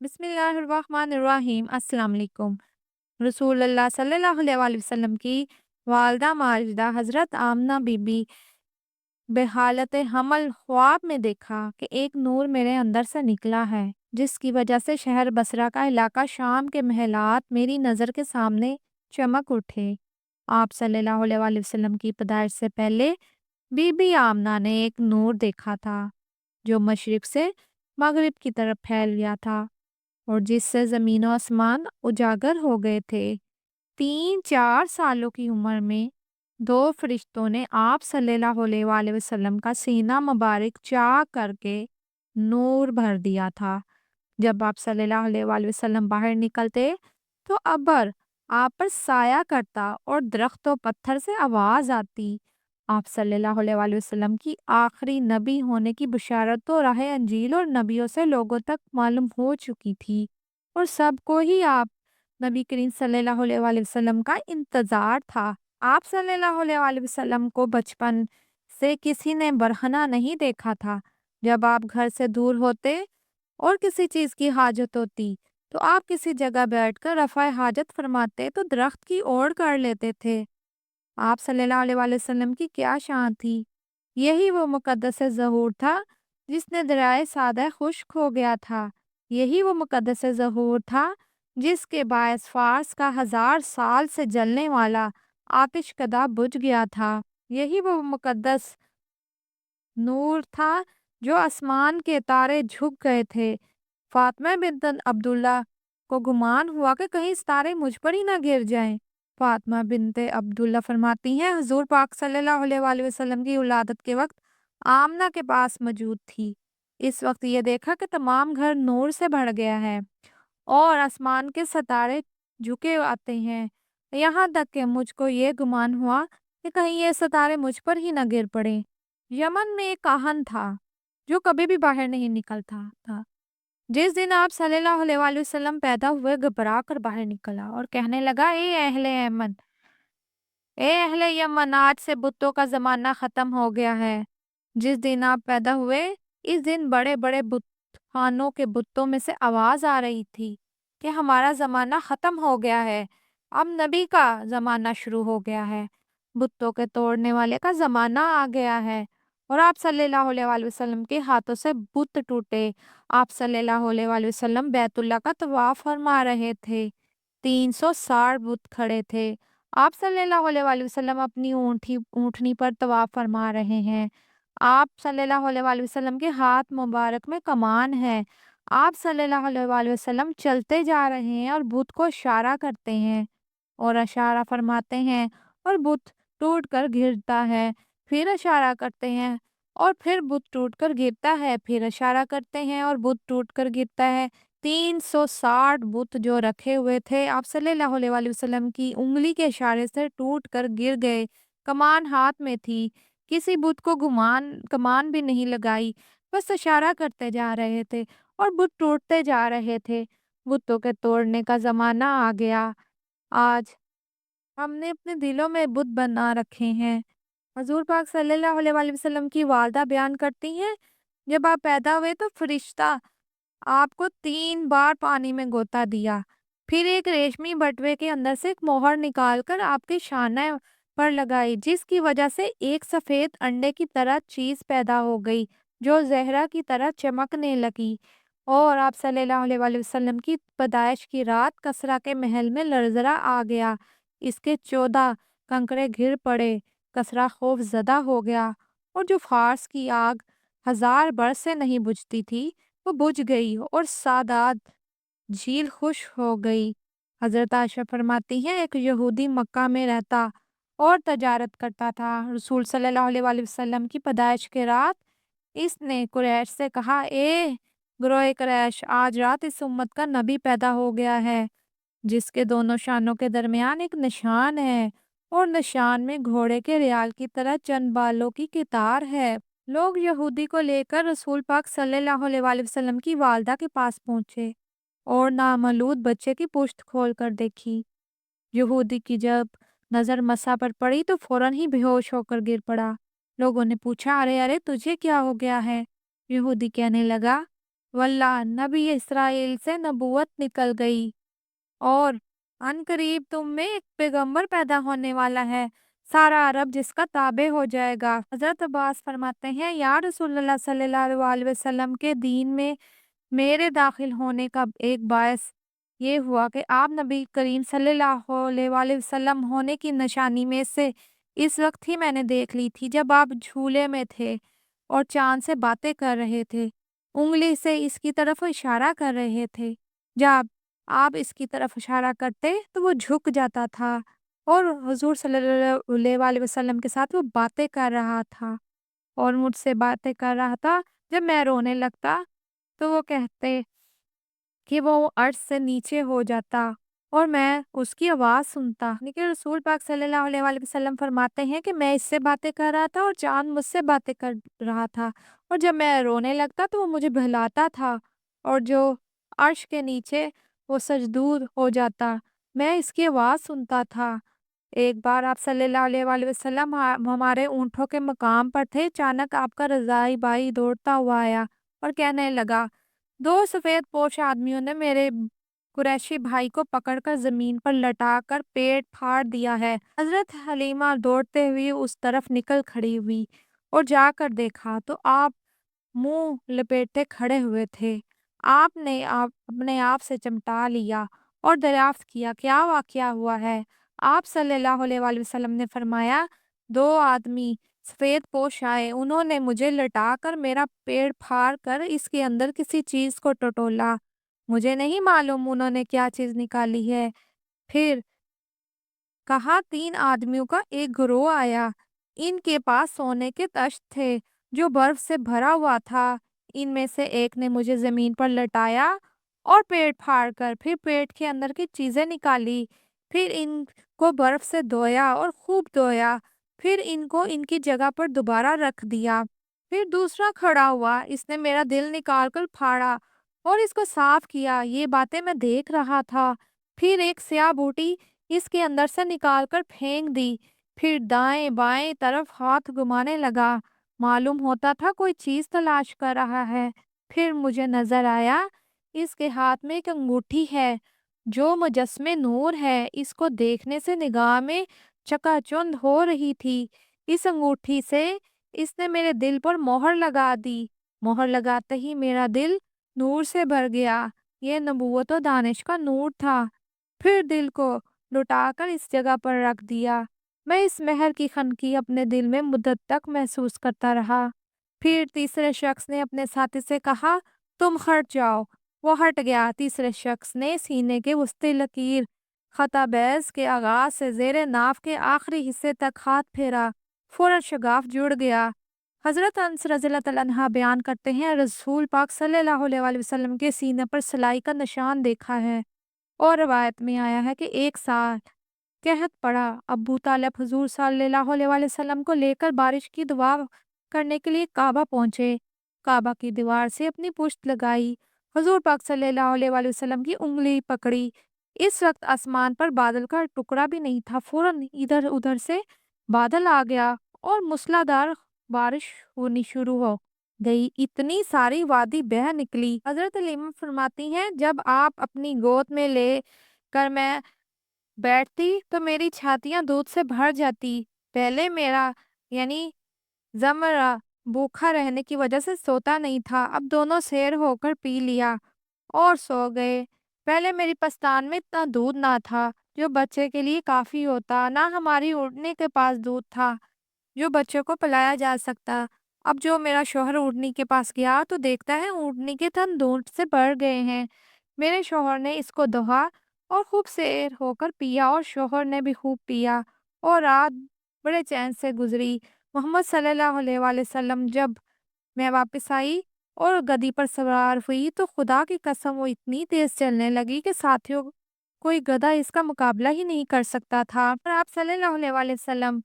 बिस्मिल्लाहिर्रहमानिर्रहीम। अस्सलाम वालेकुम। रसूलुल्लाह सल्लल्लाहु अलैहि वसल्लम की वालदा माजिदा हज़रत आमना बीबी बेहालत हमल ख्वाब में देखा कि एक नूर मेरे अंदर से निकला है, जिसकी वजह से शहर बसरा का इलाका शाम के महलात मेरी नज़र के सामने चमक उठे। आप सल्लल्लाहु अलैहि वसल्लम की पैदाइश से पहले बीबी आमना ने एक नूर देखा था, जो मशरिक से मगरिब की तरफ फैल गया था और जिससे ज़मीन और आसमान उजागर हो गए थे। 3-4 सालों की उम्र में दो फरिश्तों ने आप सल्लल्लाहु अलैहि वसल्लम का सीना मुबारक चाक करके नूर भर दिया था। जब आप सल्लल्लाहु अलैहि वसल्लम बाहर निकलते तो अबर आप पर साया करता और दरख्त और पत्थर से आवाज आती। आप सल्लल्लाहु अलैहि वसल्लम की आखिरी नबी होने की बशारत तो राह अंजील और नबियों से लोगों तक मालूम हो चुकी थी और सबको ही आप नबी करीम सल्लल्लाहु अलैहि वसल्लम का इंतजार था। आप सल्लल्लाहु अलैहि वसल्लम को बचपन से किसी ने बरहना नहीं देखा था। जब आप घर से दूर होते और किसी चीज की हाजत होती तो आप किसी जगह बैठकर रफ़ाए हाजत फरमाते तो दरख्त की ओर कर लेते थे। आप सल्लल्लाहु अलैहि वसल्लम की क्या शान थी। यही वो मुकद्दस ज़हूर था जिसने दरियाए सादा खुश्क हो गया था। यही वो मुकद्दस ज़हूर था जिसके बायस फारस का 1000 साल से जलने वाला आतिश कदा बुझ गया था। यही वो मुकद्दस नूर था जो आसमान के तारे झुक गए थे। फातिमा बिन्त अब्दुल्ला को गुमान हुआ कि कहीं सितारे मुझ पर ही ना गिर जाएं। फातिमा बिन्त अब्दुल्ला फरमाती हैं, हुजूर पाक सल्लल्लाहु अलैहि वसल्लम की विलादत के वक्त आमना के पास मौजूद थी। इस वक्त ये देखा कि तमाम घर नूर से भर गया है और आसमान के सितारे झुके आते हैं। यहाँ तक कि मुझको ये गुमान हुआ कि कहीं ये सितारे मुझ पर ही न गिर पड़े। यमन में एक काहन था जो कभी भी बाहर नहीं निकलता था। जिस दिन आप सल्लल्लाहु अलैहि वसल्लम पैदा हुए, घबरा कर बाहर निकला और कहने लगा, ए अहले यमन, आज से बुतों का जमाना खत्म हो गया है। जिस दिन आप पैदा हुए, इस दिन बड़े बड़े बुत खानों के बुतों में से आवाज आ रही थी कि हमारा जमाना खत्म हो गया है, अब नबी का जमाना शुरू हो गया है, बुतों के तोड़ने वाले का जमाना आ गया है। और आप सल्लल्लाहु अलैहि वसल्लम के हाथों से बुत टूटे। आप सल्लल्लाहु अलैहि वसल्लम बैतुल्ला का तवाफ फरमा रहे थे। 360 बुत खड़े थे। आप सल्लल्लाहु अलैहि वसल्लम अपनी ऊँटनी पर तवाफ फरमा रहे हैं। आप सल्लल्लाहु अलैहि वसल्लम के हाथ मुबारक में कमान है। आप सल्लल्लाहु अलैहि वसल्लम चलते जा रहे हैं और बुत को इशारा करते हैं और इशारा फरमाते हैं और बुत टूट कर गिरता है। फिर इशारा करते हैं और फिर बुत टूट कर गिरता है। फिर इशारा करते हैं और बुत टूट कर गिरता है। 360 बुत जो रखे हुए थे, आप सल्लल्लाहु अलैहि वसल्लम की उंगली के इशारे से टूट कर गिर गए। कमान हाथ में थी। किसी बुत को गुमान कमान भी नहीं लगाई, बस इशारा करते जा रहे थे और बुत टूटते जा रहे थे। बुतों के तोड़ने का ज़माना आ गया। आज हमने अपने दिलों में बुत बना रखे हैं। हज़ूर पाक सल्लल्लाहु अलैहि वसल्लम की वालदा बयान करती हैं, जब आप पैदा हुए तो फरिश्ता आपको 3 बार पानी में गोता दिया। फिर एक रेशमी बटुए के अंदर से एक मोहर निकाल कर आपके शाने पर लगाई, जिसकी वजह से एक सफ़ेद अंडे की तरह चीज़ पैदा हो गई, जो ज़हरा की तरह चमकने लगी। और आप सल्लल्लाहु अलैहि वसल्लम की पैदाइश की रात कसरा के महल में लर्ज़रा आ गया। इसके 14 कंकड़े गिर पड़े। कसरा खौफ ज़दा हो गया और जो फ़ार्स की आग 1000 बरस से नहीं बुझती थी, वो बुझ गई और सादात झील खुश हो गई। हज़रत आयशा फरमाती हैं, एक यहूदी मक्का में रहता और तजारत करता था। रसूल सल्लल्लाहु अलैहि वसल्लम की पैदाइश के रात इसने कुरैश से कहा, ए ग्रोए कुरैश, आज रात इस उम्मत का नबी पैदा हो गया है, जिसके दोनों शानों के दरमियान एक निशान है और निशान में घोड़े के रियाल की तरह चंद बालों की कितार है। लोग यहूदी को लेकर रसूल पाक सल्लल्लाहु अलैहि वसल्लम की वालदा के पास पहुंचे और नामौलूद बच्चे की पुश्त खोल कर देखी। यहूदी की जब नज़र मसा पर पड़ी तो फौरन ही बेहोश होकर गिर पड़ा। लोगों ने पूछा, अरे अरे तुझे क्या हो गया है? यहूदी कहने लगा, वल्लाह नबी इसराइल से नबूवत निकल गई और अनकरीब तुम में एक पैगंबर पैदा होने वाला है, सारा अरब जिसका ताबे हो जाएगा। हजरत अब्बास फरमाते हैं, या रसूलुल्लाह सल्लल्लाहु अलैहि वसल्लम के दीन में मेरे दाखिल होने का एक बायस ये हुआ कि आप नबी करीम सल्लल्लाहु अलैहि वसल्लम होने की निशानी में से इस वक्त ही मैंने देख ली थी जब आप झूले में थे और चांद से बातें कर रहे थे, उंगली से इसकी तरफ इशारा कर रहे थे। जब आप इसकी तरफ इशारा करते तो वो झुक जाता था और हुजूर सल्लल्लाहु अलैहि वसल्लम के साथ वो बातें कर रहा था और मुझसे बातें कर रहा था। जब मैं रोने लगता तो वो कहते कि वो अर्श से नीचे हो जाता और मैं उसकी आवाज़ सुनता। लेकिन रसूल पाक सल्लल्लाहु अलैहि वसल्लम फरमाते हैं कि मैं इससे बातें कर रहा था और चाँद मुझसे बातें कर रहा था और जब मैं रोने लगता तो वो मुझे बहलाता था और जो अर्श के नीचे वो सजदूद हो जाता, मैं इसकी आवाज़ सुनता था। एक बार आप सल्लल्लाहु अलैहि वसल्लम हमारे ऊँटों के मकाम पर थे, अचानक आपका रज़ाई भाई दौड़ता हुआ आया और कहने लगा, 2 सफ़ेद पोश आदमियों ने मेरे कुरैशी भाई को पकड़कर ज़मीन पर लटाकर पेट फाड़ दिया है। हज़रत हलीमा दौड़ते हुए उस तरफ निकल खड़ी हुई और जाकर देखा तो आप मुँह लपेटे खड़े हुए थे। आपने आप अपने आप से चिमटा लिया और दरियाफ्त किया, क्या वाक़या हुआ है? आप सल्लल्लाहु अलैहि वसल्लम ने फरमाया, 2 आदमी सफ़ेद पोश आए, उन्होंने मुझे लटाकर मेरा पेट फाड़ कर इसके अंदर किसी चीज़ को टटोला। मुझे नहीं मालूम उन्होंने क्या चीज़ निकाली है। फिर कहा, 3 आदमियों का एक गिरोह आया। इनके पास सोने के तख्त थे जो बर्फ से भरा हुआ था। इनमें से एक ने मुझे ज़मीन पर लटाया और पेट फाड़कर फिर पेट के अंदर की चीज़ें निकाली। फिर इनको बर्फ से धोया और खूब धोया। फिर इनको इनकी जगह पर दोबारा रख दिया। फिर दूसरा खड़ा हुआ, इसने मेरा दिल निकाल कर फाड़ा और इसको साफ किया। ये बातें मैं देख रहा था। फिर एक स्याह बूटी इसके अंदर से निकाल कर फेंक दी। फिर दाएं बाएं तरफ हाथ घुमाने लगा, मालूम होता था कोई चीज तलाश कर रहा है। फिर मुझे नजर आया इसके हाथ में एक अंगूठी है जो मुजस्मे नूर है। इसको देखने से निगाह में चकाचौंध हो रही थी। इस अंगूठी से इसने मेरे दिल पर मोहर लगा दी। मोहर लगाते ही मेरा दिल नूर से भर गया। यह नबूवत और दानिश का नूर था। फिर दिल को लुटाकर इस जगह पर रख दिया। मैं इस महल की खनकी अपने दिल में मुद्दत तक महसूस करता रहा। फिर तीसरे शख्स ने अपने साथी से कहा, तुम हट जाओ। वो हट गया। तीसरे शख्स ने सीने के वस्ती लकीर खता बैज के आगाज से जेरे नाफ के आखिरी हिस्से तक हाथ फेरा। फौरन शगाफ जुड़ गया। हजरत अनस रज़ियल्लाहु तआला अन्हा बयान करते हैं, रसूल पाक सल्लल्लाहु अलैहि वसल्लम के सीने पर सिलाई का निशान देखा है और रवायत में आया है कि एक साल कहत पड़ा। अब्बू तालिब हुजूर सल्लल्लाहु अलैहि वसल्लम को लेकर बारिश की दुआ करने के लिए काबा पहुंचे। काबा की दीवार से अपनी पुश्त लगाई, हुजूर पाक सल्लल्लाहु अलैहि वसल्लम की उंगली पकड़ी। इस वक्त आसमान पर बादल का टुकड़ा भी नहीं था। फौरन इधर उधर से बादल आ गया और मूसलाधार बारिश होनी शुरू हो गई। इतनी सारी वादी बह निकली। हजरत हलीमा फरमाती हैं, जब आप अपनी गोद में ले कर मैं बैठती तो मेरी छातियां दूध से भर जाती। पहले मेरा यानी जमरा भूखा रहने की वजह से सोता नहीं था, अब दोनों शेर होकर पी लिया और सो गए। पहले मेरी पस्तान में इतना दूध ना था जो बच्चे के लिए काफी होता, ना हमारी उड़ने के पास दूध था जो बच्चों को पिलाया जा सकता। अब जो मेरा शौहर ऊँटनी के पास गया तो देखता है ऊँटनी के थन दूध से भर गए हैं। मेरे शौहर ने इसको दोहा और खूब सैर होकर पिया और शौहर ने भी खूब पिया और रात बड़े चैन से गुजरी। मोहम्मद सल्लल्लाहु अलैहि वसल्लम जब मैं वापस आई और गदी पर सवार हुई तो खुदा की कसम वो इतनी तेज चलने लगी कि साथियों कोई गधा इसका मुकाबला ही नहीं कर सकता था। और आप सल्लल्लाहु अलैहि वसल्लम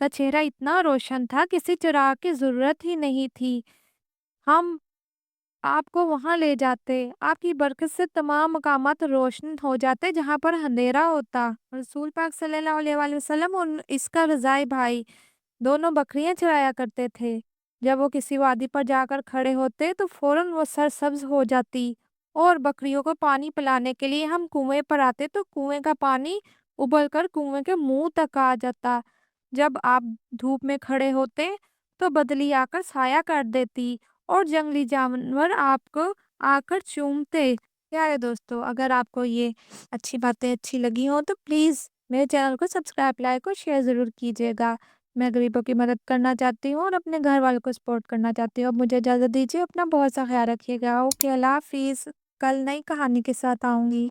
का चेहरा इतना रोशन था, किसी चिराग की जरूरत ही नहीं थी। हम आपको वहां ले जाते, आपकी बरकत से तमाम मकामात रोशन हो जाते जहां पर अंधेरा होता। रसूल पाक सल्लल्लाहु अलैहि वसल्लम और इसका रज़ाई भाई दोनों बकरियां चराया करते थे। جب وہ کسی وادی پر جا کر کھڑے ہوتے تو فوراً وہ سرسبز ہو جاتی، اور بکریوں کو پانی پلانے کے لیے ہم کنویں پر آتے تو کنویں کا پانی ابل کر کنویں کے منہ تک آ جاتا۔ جب آپ دھوپ میں کھڑے ہوتے تو بدلی آ کر سایہ کر دیتی، اور جنگلی جانور آپ کو آ کر چومتے۔ پیارے دوستو، اگر آپ کو یہ اچھی باتیں اچھی لگی ہوں تو پلیز میرے چینل کو سبسکرائب، لائک اور شیئر ضرور کیجیے گا۔ میں غریبوں کی مدد کرنا چاہتی ہوں اور اپنے گھر والوں کو سپورٹ کرنا چاہتی ہوں۔ اب مجھے اجازت دیجیے، اپنا بہت سا خیال رکھیے گا۔ اوکے، اللہ حافظ۔ کل نئی کہانی کے ساتھ آؤں گی۔